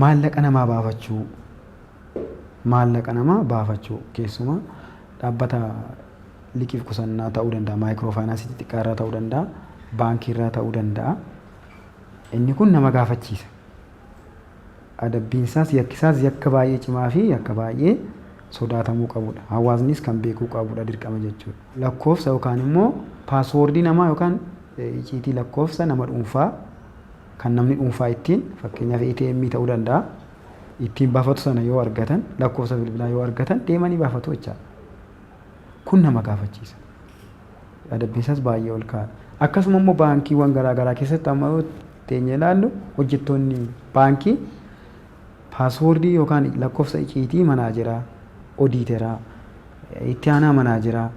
maallaqa namaa baafachuu keessumaa dhaabbata liqiif qusannaa ta'uu danda'a, maayikiroo faayinaansii xixiqqaa irraa ta'uu danda'a, baankii irraa ta'uu danda'a. Inni kun nama gaafachiisa. Adabbiin isaas yakkisaas yakka baay'ee cimaa fi yakka baay'ee sodaatamuu qabudha. Hawaasnis kan beekuu qabudha dirqama jechuudha. Lakkoofsa yookaan immoo paaswoordii namaa yookaan icciitii lakkoofsa nama dhuunfaa kan namni dhuunfaa ittiin fakkeenyaaf ATM ta'uu danda'a. Ittiin baafatu sana yoo argatan lakkoofsa bilbilaa yoo argatan deemanii baafatu jechaadha. Kun nama gaafachiisa. Adabbiin isaas baay'ee ol ka'a. Akkasuma immoo baankiiwwan garaagaraa keessatti amma teenyee ilaallu hojjettoonni baankii paaswoordii yookaan lakkoofsa icciitii manaajeraa, odiiteraa, itti aanaa manaajeraa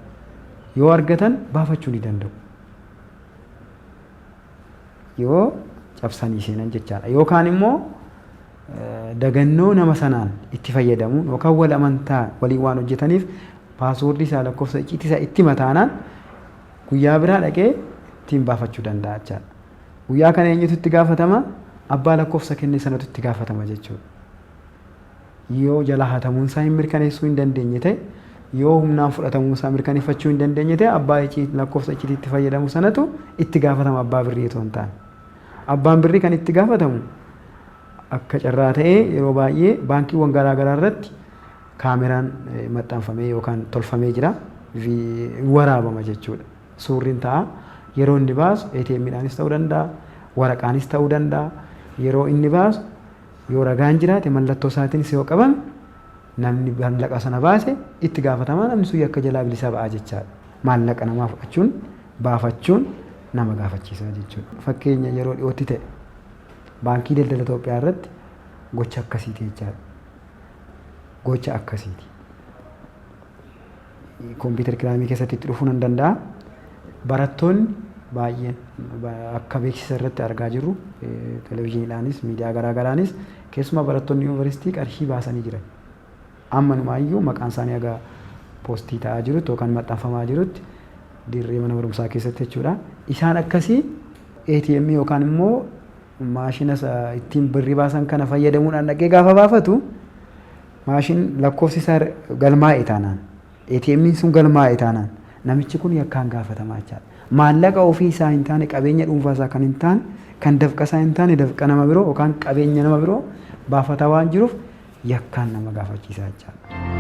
yoo argatan baafachuu ni danda'u. Yoo cabsanii seenan jechaadha. Yookaan immoo dagannoo nama sanaan itti fayyadamuun yookaan wal amantaa waliin waan hojjetaniif paaswoordii isaa lakkoofsa icciitii isaa itti mataanaan guyyaa biraa dhaqee ittiin baafachuu danda'a jechaadha. Guyyaa kana eenyutu itti gaafatama? Abbaa lakkoofsa kenne sanatu itti gaafatama jechuudha. Yoo jala hatamuun isaa hin mirkaneessuu hin dandeenye ta'e, yoo humnaan fudhatamuu isaa mirkaneeffachuu hin dandeenye ta'e, abbaa lakkoofsa icciitii itti fayyadamu sanatu itti gaafatama abbaa birrii otoo hin taane. Abbaan birrii kan itti gaafatamu akka carraa ta'ee yeroo baay'ee baankiiwwan garaagaraa irratti kaameraan maxxanfamee yookaan tolfamee jira waraabama jechuudha. Suurriin ta'a yeroo inni baasu ATM'dhaanis ta'uu danda'a, waraqaanis ta'uu danda'a. Yeroo inni baasu yoo ragaan jiraate mallattoo isaatiinis yoo qaban namni maallaqa sana baase itti gaafatamaa namni sun akka jalaa bilisa ba'aa jechaadha. Maallaqa namaa fudhachuun baafachuun nama gaafachiisa jechuudha. Fakkeenya yeroo dhiyootti ta'e baankii daldala Itoophiyaa irratti gocha akkasiiti jechaadha. Gocha akkasiiti. Kompiitara kiraamii keessatti itti dhufuu nan danda'a. Barattoonni baay'een akka beeksisa irratti argaa jirru televezyiiniidhaanis miidiyaa garaagaraanis keessumaa barattoonni yuunivarsiitii qarshii baasanii jiran. Ammanumaayyuu maqaan isaanii egaa poostii ta'aa jirutti yookaan maxxanfamaa jirutti dirree mana barumsaa keessatti jechuudha. Isaan akkasii ATM yookaan immoo maashina ittiin birrii baasan kana fayyadamuudhaan dhaqee gaafa baafatu maashin lakkoofsi isaa galmaa'e taanaan ATM'n sun galmaa'e taanaan namichi kun yakkaan gaafatamaa jechaadha. Maallaqa ofii isaa hin taane qabeenya dhuunfaa isaa kan hin taane kan dafqa isaa hin taane dafqa nama biroo yookaan qabeenya nama biroo baafataa waan jiruuf yakkaan nama gaafachiisaa jechaadha.